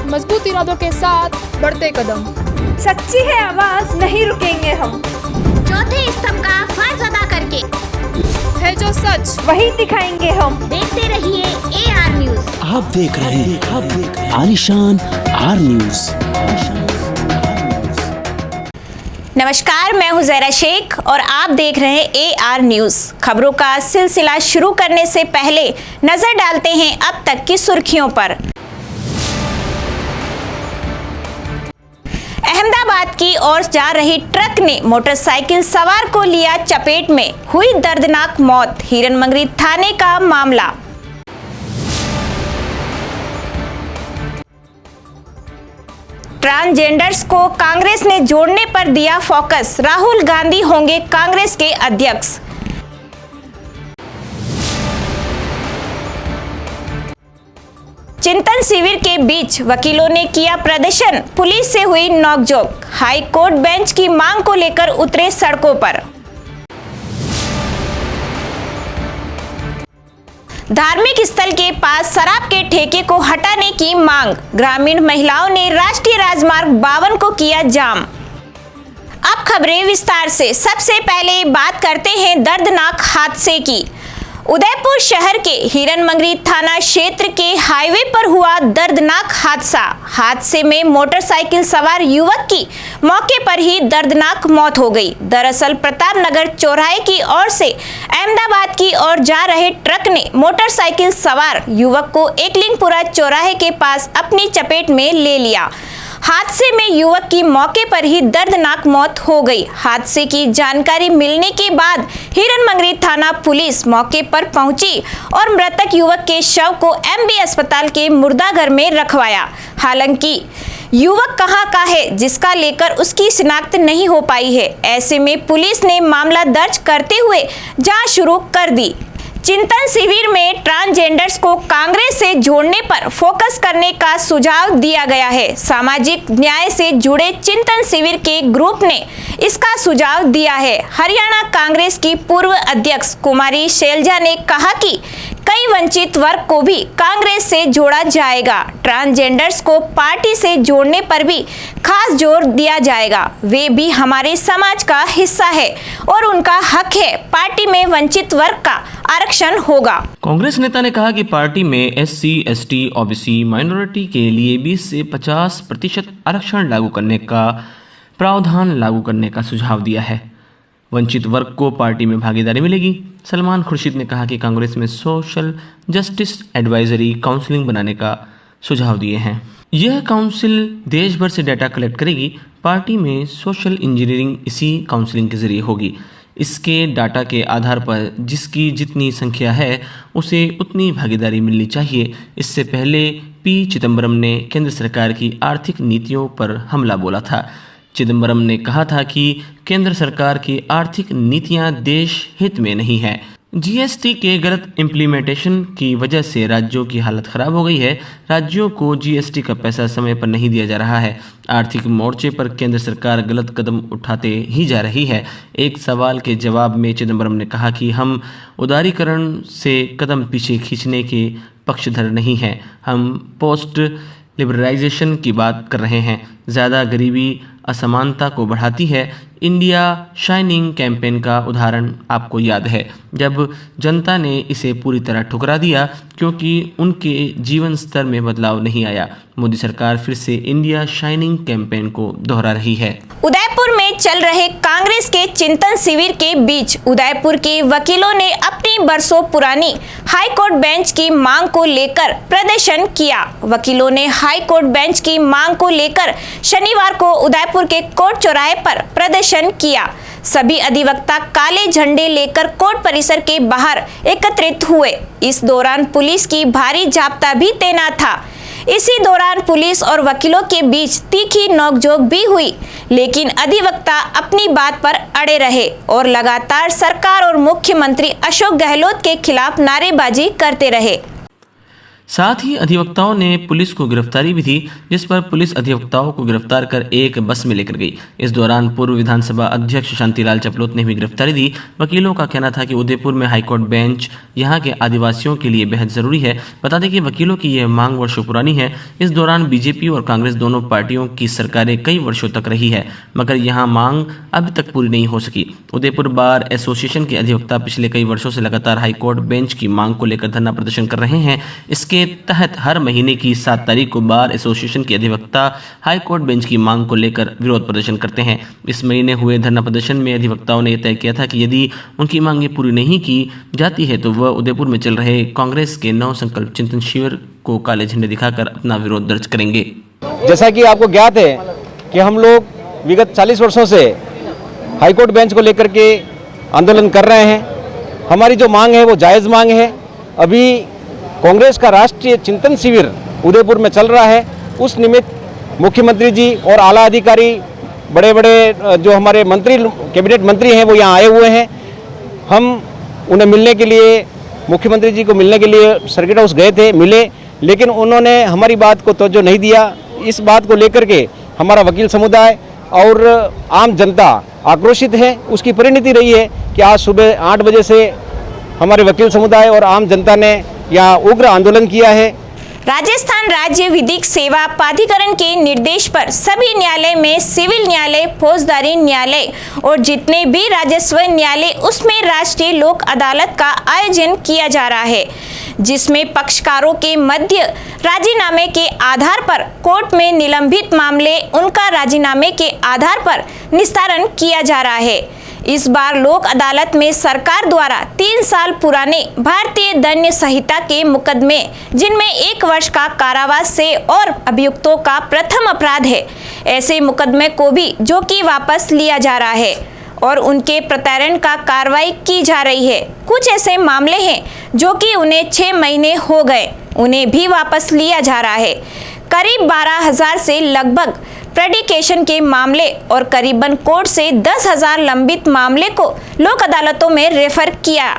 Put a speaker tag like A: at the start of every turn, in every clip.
A: मजबूत इरादों के साथ बढ़ते कदम।
B: सच्ची है आवाज, नहीं रुकेंगे हम।
C: चौथे स्तंभ का फर्ज अदा करके
A: है जो सच
B: वही दिखाएंगे हम।
C: देखते रहिए AR न्यूज।
D: आप देख रहे हैं आलिशान आर न्यूज।
E: नमस्कार, मैं हूं ज़हरा शेख और आप देख रहे हैं AR न्यूज। खबरों का सिलसिला शुरू करने से पहले नजर डालते हैं अब तक की सुर्खियों पर। अहमदाबाद की ओर जा रही ट्रक ने मोटरसाइकिल सवार को लिया चपेट में, हुई दर्दनाक मौत। हिरनमंगरी थाने का मामला। ट्रांसजेंडर्स को कांग्रेस ने जोड़ने पर दिया फोकस, राहुल गांधी होंगे कांग्रेस के अध्यक्ष। चिंतन शिविर के बीच वकीलों ने किया प्रदर्शन, पुलिस से हुई नोकझोंक। हाई कोर्ट बेंच की मांग को लेकर उतरे सड़कों पर। धार्मिक स्थल के पास शराब के ठेके को हटाने की मांग, ग्रामीण महिलाओं ने राष्ट्रीय राजमार्ग 52 को किया जाम। अब खबरें विस्तार से। सबसे पहले बात करते हैं दर्दनाक हादसे की। उदयपुर शहर के हिरनमंगरी थाना क्षेत्र के हाईवे पर हुआ दर्दनाक हादसा। हादसे में मोटरसाइकिल सवार युवक की मौके पर ही दर्दनाक मौत हो गई। दरअसल प्रताप नगर चौराहे की ओर से अहमदाबाद की ओर जा रहे ट्रक ने मोटरसाइकिल सवार युवक को एकलिंगपुरा चौराहे के पास अपनी चपेट में ले लिया। हादसे में युवक की मौके पर ही दर्दनाक मौत हो गई। हादसे की जानकारी मिलने के बाद हिरनमंगरी थाना पुलिस मौके पर पहुंची और मृतक युवक के शव को MB अस्पताल के मुर्दाघर में रखवाया। हालांकि युवक कहां का है जिसका लेकर उसकी शिनाख्त नहीं हो पाई है। ऐसे में पुलिस ने मामला दर्ज करते हुए जांच शुरू कर दी। चिंतन शिविर में ट्रांसजेंडर्स को कांग्रेस से जोड़ने पर फोकस करने का सुझाव दिया गया है। सामाजिक न्याय से जुड़े चिंतन शिविर के ग्रुप ने इसका सुझाव दिया है। हरियाणा कांग्रेस की पूर्व अध्यक्ष कुमारी शैलजा ने कहा कि कई वंचित वर्ग को भी कांग्रेस से जोड़ा जाएगा। ट्रांसजेंडर्स को पार्टी से जोड़ने पर भी खास जोर दिया जाएगा। वे भी हमारे समाज का हिस्सा है और उनका हक है पार्टी में वंचित वर्ग का आरक्षण होगा।
F: कांग्रेस नेता ने कहा कि पार्टी में SC, ST, OBC माइनॉरिटी के लिए 20 से 50% आरक्षण लागू करने का प्रावधान लागू करने का सुझाव दिया है। वंचित वर्ग को पार्टी में भागीदारी मिलेगी। सलमान खुर्शीद ने कहा कि कांग्रेस में सोशल जस्टिस एडवाइजरी काउंसिलिंग बनाने का सुझाव दिए हैं। यह काउंसिल देश भर से डाटा कलेक्ट करेगी। पार्टी में सोशल इंजीनियरिंग इसी काउंसिलिंग के जरिए होगी। इसके डाटा के आधार पर जिसकी जितनी संख्या है उसे उतनी भागीदारी मिलनी चाहिए। इससे पहले P चिदंबरम ने केंद्र सरकार की आर्थिक नीतियों पर हमला बोला था। चिदंबरम ने कहा था कि केंद्र सरकार की आर्थिक नीतियां देश हित में नहीं है। GST के गलत इम्प्लीमेंटेशन की वजह से राज्यों की हालत खराब हो गई है। राज्यों को GST का पैसा समय पर नहीं दिया जा रहा है। आर्थिक मोर्चे पर केंद्र सरकार गलत कदम उठाते ही जा रही है। एक सवाल के जवाब में चिदंबरम ने कहा कि हम उदारीकरण से कदम पीछे खींचने के पक्षधर नहीं हैं। हम पोस्ट लिबरलाइजेशन की बात कर रहे हैं। ज़्यादा गरीबी असमानता को बढ़ाती है। इंडिया शाइनिंग कैंपेन का उदाहरण आपको याद है, जब जनता ने इसे पूरी तरह ठुकरा दिया क्योंकि उनके जीवन स्तर में बदलाव नहीं आया। मोदी सरकार फिर से इंडिया शाइनिंग कैंपेन को दोहरा रही है।
E: उदयपुर में चल रहे कांग्रेस के चिंतन शिविर के बीच उदयपुर के वकीलों ने अपनी बरसों पुरानी हाईकोर्ट बेंच की मांग को लेकर प्रदर्शन किया। वकीलों ने हाईकोर्ट बेंच की मांग को लेकर शनिवार को उदयपुर के कोर्ट चौराहे पर प्रदर्शन किया। सभी अधिवक्ता काले झंडे लेकर कोर्ट परिसर के बाहर एकत्रित हुए। इस दौरान पुलिस की भारी जाब्ता भी तैनात था। इसी दौरान पुलिस और वकीलों के बीच तीखी नोकझोंक भी हुई, लेकिन अधिवक्ता अपनी बात पर अड़े रहे और लगातार सरकार और मुख्यमंत्री अशोक गहलोत के खिलाफ नारेबाजी करते रहे।
F: साथ ही अधिवक्ताओं ने पुलिस को गिरफ्तारी भी दी, जिस पर पुलिस अधिवक्ताओं को गिरफ्तार कर एक बस में लेकर गई। इस दौरान पूर्व विधानसभा अध्यक्ष शांतिलाल चपलोत ने भी गिरफ्तारी दी। वकीलों का कहना था कि उदयपुर में हाईकोर्ट बेंच यहां के आदिवासियों के लिए बेहद जरूरी है। बता दें कि वकीलों की यह मांग वर्षों पुरानी है। इस दौरान बीजेपी और कांग्रेस दोनों पार्टियों की सरकारें कई वर्षों तक रही है, मगर यहाँ मांग अभी तक पूरी नहीं हो सकी। उदयपुर बार एसोसिएशन के अधिवक्ता पिछले कई वर्षों से लगातार हाईकोर्ट बेंच की मांग को लेकर धरना प्रदर्शन कर रहे हैं। इसके तहत हर महीने की 7 तारीख को बार एसोसिएशन के अधिवक्ता हाईकोर्ट बेंच की मांग को लेकर विरोध प्रदर्शन करते हैं। इस महीने हुए धरना प्रदर्शन में अधिवक्ताओं ने तय किया था कि यदि उनकी मांगें पूरी नहीं की जाती है तो वह उदयपुर में चल रहे कांग्रेस के नव संकल्प चिंतन शिविर को काले झंडे दिखाकर अपना विरोध दर्ज करेंगे।
G: जैसा कि आपको ज्ञात है कि हम लोग विगत 40 वर्षों से हाईकोर्ट बेंच को लेकर के आंदोलन कर रहे हैं। हमारी जो मांग है वो जायज़ मांग है। अभी कांग्रेस का राष्ट्रीय चिंतन शिविर उदयपुर में चल रहा है। उस निमित्त मुख्यमंत्री जी और आला अधिकारी, बड़े बड़े जो हमारे मंत्री, कैबिनेट मंत्री हैं, वो यहाँ आए हुए हैं। हम उन्हें मिलने के लिए, मुख्यमंत्री जी को मिलने के लिए सर्किट हाउस गए थे, मिले, लेकिन उन्होंने हमारी बात को तवज्जो नहीं दिया। इस बात को लेकर के हमारा वकील समुदाय और आम जनता आक्रोशित है। उसकी परिणति रही है कि आज सुबह 8 बजे से हमारे वकील समुदाय और आम जनता ने यहाँ उग्र आंदोलन किया है।
E: राजस्थान राज्य विधिक सेवा प्राधिकरण के निर्देश पर सभी न्यायालय में सिविल न्यायालय, फौजदारी न्यायालय और जितने भी राजस्व न्यायालय उसमें राष्ट्रीय लोक अदालत का आयोजन किया जा रहा है, जिसमें पक्षकारों के मध्य राजीनामे के आधार पर कोर्ट में निलंबित मामले उनका राजीनामे के आधार पर निस्तारण किया जा रहा है। इस बार लोक अदालत में सरकार द्वारा 3 साल पुराने भारतीय दंड संहिता के मुकदमे, जिनमें 1 वर्ष का कारावास से और अभियुक्तों का प्रथम अपराध है, ऐसे मुकदमे को भी जो कि वापस लिया जा रहा है और उनके प्रत्यार्पण का कार्रवाई की जा रही है। कुछ ऐसे मामले हैं जो कि उन्हें 6 महीने हो गए, उन्हें भी वापस लिया जा रहा है। करीब 12,000 से लगभग प्रेडिकेशन के मामले और करीबन कोर्ट से 10,000 लंबित मामले को लोक अदालतों में रेफर किया।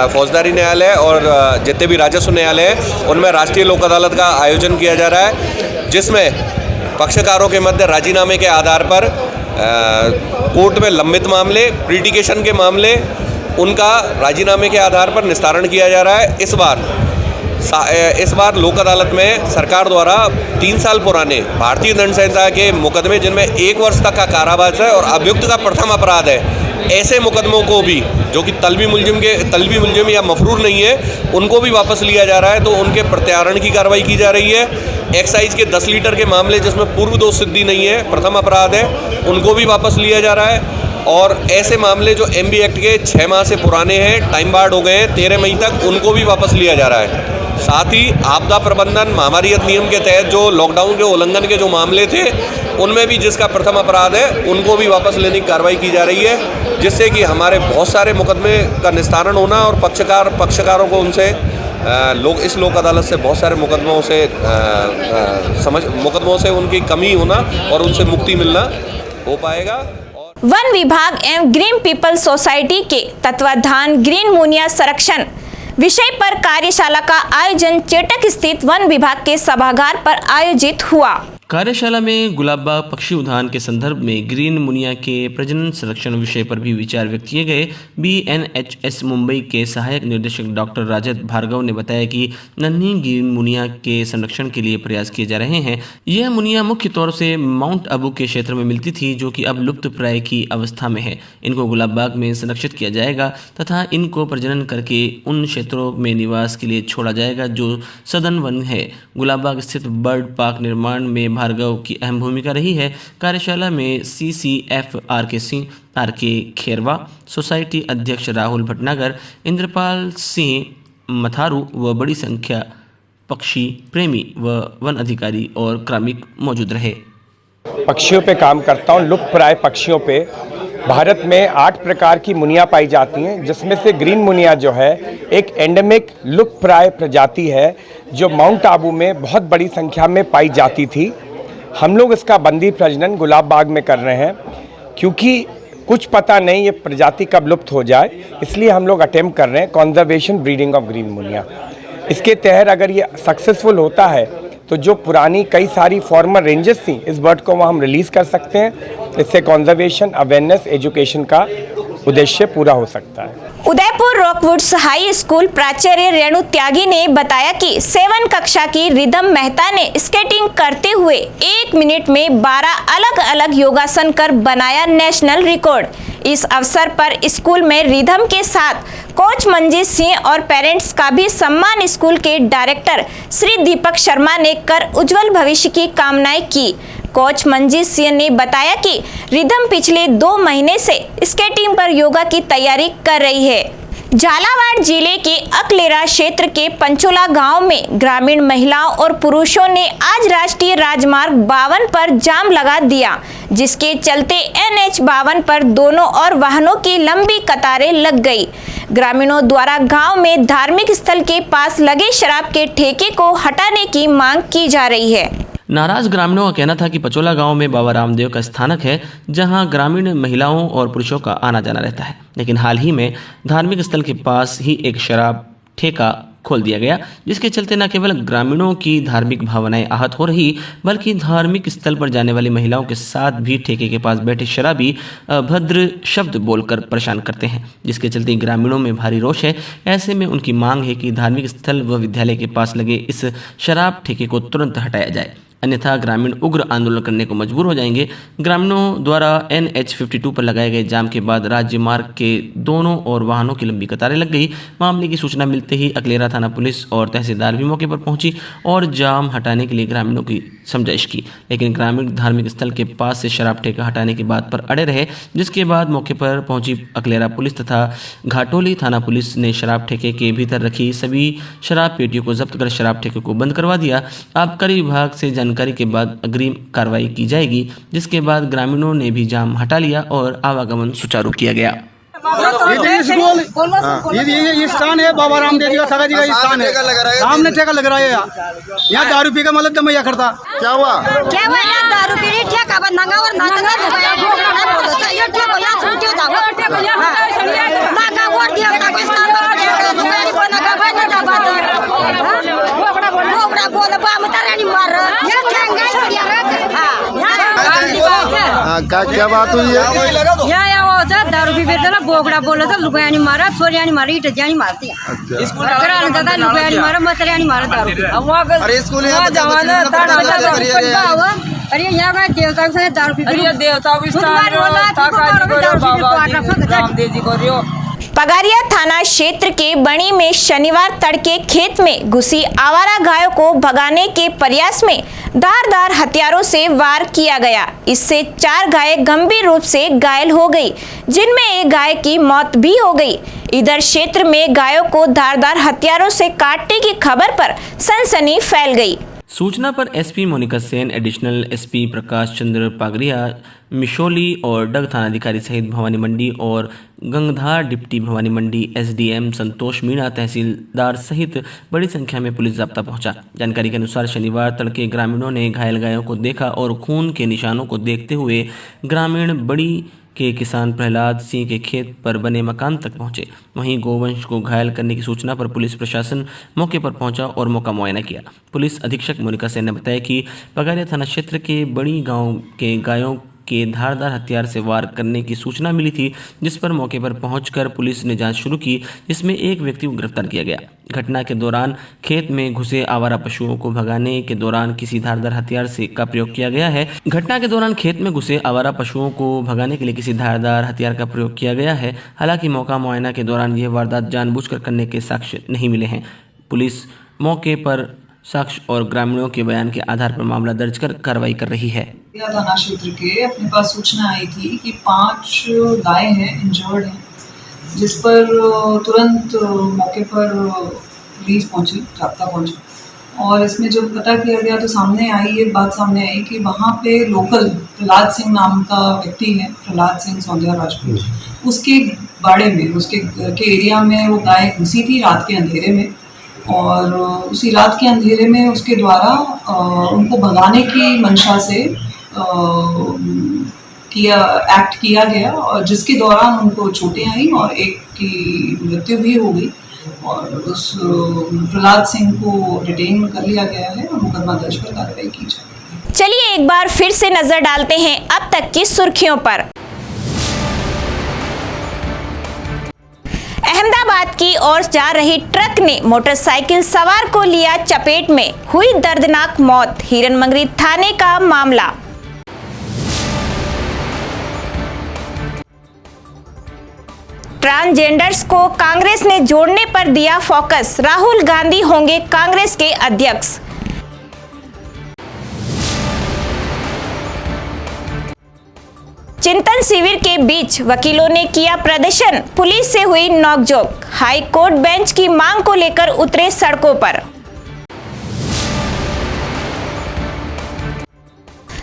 H: फौजदारी न्यायालय और जितने भी राजस्व न्यायालय हैं उनमें राष्ट्रीय लोक अदालत का आयोजन किया जा रहा है, जिसमें पक्षकारों के मध्य राजीनामे के आधार पर कोर्ट में लंबित मामले, प्रीडिकेशन के मामले, उनका राजीनामे के आधार पर निस्तारण किया जा रहा है। इस बार लोक अदालत में सरकार द्वारा 3 साल पुराने भारतीय दंड संहिता के मुकदमे, जिनमें 1 वर्ष तक का कारावास है और अभियुक्त का प्रथम अपराध है, ऐसे मुकदमों को भी जो कि तलबी मुलजिम या मफरूर नहीं है, उनको भी वापस लिया जा रहा है। तो उनके प्रत्यार्पण की कार्रवाई की जा रही है। एक्साइज के 10 लीटर के मामले जिसमें पूर्व दोष सिद्धि नहीं है, प्रथम अपराध है, उनको भी वापस लिया जा रहा है। और ऐसे मामले जो MB एक्ट के 6 माह से पुराने हैं, टाइम बार्ड हो गए हैं 13 मई तक, उनको भी वापस लिया जा रहा है। साथ ही आपदा प्रबंधन महामारी अधिनियम के तहत जो लॉकडाउन के उल्लंघन के जो मामले थे, उनमें भी जिसका प्रथम अपराध है, उनको भी वापस लेने की कार्रवाई की जा रही है, जिससे कि हमारे बहुत सारे मुकदमे का निस्तारण होना और पक्षकारों को उनसे इस लोक अदालत से बहुत सारे मुकदमों से उनकी कमी होना और उनसे मुक्ति मिलना हो पाएगा।
E: वन विभाग एवं ग्रीन पीपल सोसाइटी के तत्वाधान ग्रीन मुनिया संरक्षण विषय पर कार्यशाला का आयोजन चेटक स्थित वन विभाग के सभागार पर आयोजित हुआ।
F: कार्यशाला में गुलाबबाग पक्षी उद्यान के संदर्भ में ग्रीन मुनिया के प्रजनन संरक्षण विषय पर भी विचार व्यक्त किए गए। BNHS मुंबई के सहायक निर्देशक डॉक्टर राजत भार्गव ने बताया कि नन्ही ग्रीन मुनिया के संरक्षण के लिए प्रयास किए जा रहे हैं। यह मुनिया मुख्य तौर से माउंट आबू के क्षेत्र में मिलती थी, जो कि अब लुप्त प्राय की अवस्था में है। इनको गुलाबबाग में संरक्षित किया जाएगा तथा इनको प्रजनन करके उन क्षेत्रों में निवास के लिए छोड़ा जाएगा जो सदन वन है। गुलाबबाग स्थित बर्ड पार्क निर्माण में भार्गव की अहम भूमिका रही है। कार्यशाला में CCF RK Singh, RK Kherwa, society अध्यक्ष राहुल भटनागर, इंद्रपाल सिंह मथारू व बड़ी संख्या पक्षी प्रेमी व वन अधिकारी और कार्मिक मौजूद रहे।
I: पक्षियों पे काम करता हूँ। लुप्त प्राय पक्षियों पे भारत में 8 प्रकार की मुनिया पाई जाती हैं, जिसमें से ग्रीन मुनिया जो है एक एंडेमिक लुप्त प्राय प्रजाति है जो माउंट आबू में बहुत बड़ी संख्या में पाई जाती थी। हम लोग इसका बंदी प्रजनन गुलाबबाग में कर रहे हैं, क्योंकि कुछ पता नहीं ये प्रजाति कब लुप्त हो जाए, इसलिए हम लोग अटेम्प्ट कर रहे हैं conservation breeding of green Muniya. इसके तहत अगर ये सक्सेसफुल होता है तो जो पुरानी कई सारी फॉर्मर रेंजेस थी इस बर्ड को वहाँ हम रिलीज़ कर सकते हैं। इससे कंजर्वेशन, अवेयरनेस, एजुकेशन का उद्देश्य पूरा हो सकता है।
E: उदयपुर रॉकवुड्स हाई स्कूल प्राचार्य रेणु त्यागी ने बताया कि 7 कक्षा की रिधम मेहता ने स्केटिंग करते हुए 1 मिनट में 12 अलग अलग योगासन कर बनाया नेशनल रिकॉर्ड। इस अवसर पर स्कूल में रिधम के साथ कोच मंजीत सिंह और पेरेंट्स का भी सम्मान स्कूल के डायरेक्टर श्री दीपक शर्मा ने कर उज्जवल भविष्य की कामनाएं की। कोच मंजीत सिंह ने बताया कि रिधम पिछले 2 महीने से स्केटिंग पर योगा की तैयारी कर रही है। झालावाड़ जिले के अकलेरा क्षेत्र के पंचोला गांव में ग्रामीण महिलाओं और पुरुषों ने आज राष्ट्रीय राजमार्ग 52 पर जाम लगा दिया, जिसके चलते NH 52 पर दोनों ओर वाहनों की लंबी कतारें लग गई। ग्रामीणों द्वारा गांव में धार्मिक स्थल के पास लगे शराब के ठेके को हटाने की मांग की जा रही है।
F: नाराज ग्रामीणों का कहना था कि पचोला गांव में बाबा रामदेव का स्थानक है, जहां ग्रामीण महिलाओं और पुरुषों का आना जाना रहता है, लेकिन हाल ही में धार्मिक स्थल के पास ही एक शराब ठेका खोल दिया गया, जिसके चलते न केवल ग्रामीणों की धार्मिक भावनाएं आहत हो रही, बल्कि धार्मिक स्थल पर जाने वाली महिलाओं के साथ भी ठेके के पास बैठे शराबी अभद्र शब्द बोलकर परेशान करते हैं, जिसके चलते ग्रामीणों में भारी रोष है। ऐसे में उनकी मांग है कि धार्मिक स्थल व विद्यालय के पास लगे इस शराब ठेके को तुरंत हटाया जाए, अन्यथा ग्रामीण उग्र आंदोलन करने को मजबूर हो जाएंगे। ग्रामीणों द्वारा NH 52 पर लगाए गए जाम के बाद राज्य मार्ग के दोनों ओर वाहनों की लंबी कतारें लग गई। मामले की सूचना मिलते ही अकलेरा थाना पुलिस और तहसीलदार भी मौके पर पहुंची और जाम हटाने के लिए ग्रामीणों की समझाइश की, लेकिन ग्रामीण धार्मिक स्थल के पास से शराब ठेका हटाने की बात पर अड़े रहे, जिसके बाद मौके पर पहुंची अकलेरा पुलिस तथा घाटोली थाना पुलिस ने शराब ठेके के भीतर रखी सभी शराब पेटियों को जब्त कर शराब ठेके को बंद करवा दिया। आबकारी विभाग से जानकारी के बाद अग्रिम कार्रवाई की जाएगी, जिसके बाद ग्रामीणों ने भी जाम हटा लिया और आवागमन सुचारू किया गया।
J: ये स्थान है बाबा रामदेव जी का, सगा जी का स्थान है। सामने ठेका लग रहा है यहाँ दारू पी का मतलब दमैया करता। क्या हुआ यहाँ दारू पी रही ठेका बंदा और क्या बात हुई है? दारू पी बेचना बोगड़ा बोला था, लुगायानी मारा, छोरियानी मारी, इटजानी मारती है। कराने दादा लुगायानी मारा, मतरियानी मारा दारू। अरे स्कूल जमाना अरे यहाँ का देवता से दारू पी, देवता रामदेव जी को।
E: पगारिया थाना क्षेत्र के बणी में शनिवार तड़के खेत में घुसी आवारा गायों को भगाने के प्रयास में धारदार हथियारों से वार किया गया। इससे 4 गायें गंभीर रूप से घायल हो गई, जिनमें एक गाय की मौत भी हो गई। इधर क्षेत्र में गायों को धारदार हथियारों से काटने की खबर पर सनसनी फैल गई।
F: सूचना पर SP Monika Sen, additional SP Prakash Chandra Pagaria, Misholi और डग थानाधिकारी सहित भवानी मंडी और गंगधार डिप्टी भवानी मंडी एसडीएम संतोष मीणा, तहसीलदार सहित बड़ी संख्या में पुलिस जाब्ता पहुंचा। जानकारी के अनुसार शनिवार तड़के ग्रामीणों ने घायल गायों को देखा और खून के निशानों को देखते हुए ग्रामीण बड़ी के किसान प्रहलाद सिंह के खेत पर बने मकान तक पहुंचे। वहीं गोवंश को घायल करने की सूचना पर पुलिस प्रशासन मौके पर पहुंचा और मौका मुआयना किया। पुलिस अधीक्षक मोनिका सेन ने बताया कि पगारिया थाना क्षेत्र के बड़ी गांव के गायों के धारदार हथियार से वार करने की सूचना मिली थी, जिस पर मौके पर पहुंचकर पुलिस ने जांच शुरू की, जिसमें एक व्यक्ति को गिरफ्तार किया गया। घटना के दौरान खेत में घुसे आवारा पशुओं को भगाने के दौरान किसी धारदार हथियार से का प्रयोग किया गया है। घटना के दौरान खेत में घुसे आवारा पशुओं को भगाने के लिए किसी धारदार हथियार का प्रयोग किया गया है। हालांकि मौका मुआयना के दौरान यह वारदात जानबूझकर करने के साक्ष्य नहीं मिले हैं। पुलिस मौके पर साक्ष्य और ग्रामीणों के बयान के आधार पर मामला दर्ज कर कार्रवाई कर रही है।
K: थाना क्षेत्र के अपने पास सूचना आई थी कि 5 गाय हैं इंजर्ड हैं, जिस पर तुरंत मौके पर पुलिस पहुंची, जाब्ता पहुंचा और इसमें जब पता किया गया तो ये बात सामने आई कि वहाँ पे लोकल प्रहलाद सिंह नाम का व्यक्ति है, प्रहलाद सिंह सौंदिया राजपूत, उसके बाड़े में, उसके घर के एरिया में वो गाय घुसी थी रात के अंधेरे में और उसी रात के अंधेरे में उसके द्वारा उनको भगाने की मंशा से एक्ट किया गया और जिसके दौरान उनको चोटें आई और एक की मृत्यु भी हो गई। और उस प्रहलाद सिंह को डिटेन कर लिया गया है और मुकदमा दर्ज कर कार्रवाई की जाए।
E: चलिए एक बार फिर से नजर डालते हैं अब तक की सुर्खियों पर। अहमदाबाद की ओर जा रही ट्रक ने मोटरसाइकिल सवार को लिया चपेट में, हुई दर्दनाक मौत। हिरनमंगरी थाने का मामला। ट्रांसजेंडर्स को कांग्रेस ने जोड़ने पर दिया फोकस, राहुल गांधी होंगे कांग्रेस के अध्यक्ष। चिंतन शिविर के बीच वकीलों ने किया प्रदर्शन, पुलिस से हुई नोकझोंक। हाई कोर्ट बेंच की मांग को लेकर उतरे सड़कों पर।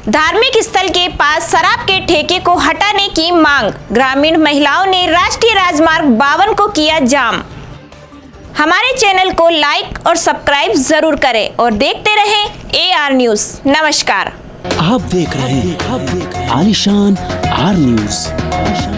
E: धार्मिक स्थल के पास शराब के ठेके को हटाने की मांग, ग्रामीण महिलाओं ने राष्ट्रीय राजमार्ग 52 को किया जाम। हमारे चैनल को लाइक और सब्सक्राइब जरूर करें और देखते रहें AR न्यूज़। नमस्कार।
D: आप देख रहे हैं आलिशान आर न्यूज।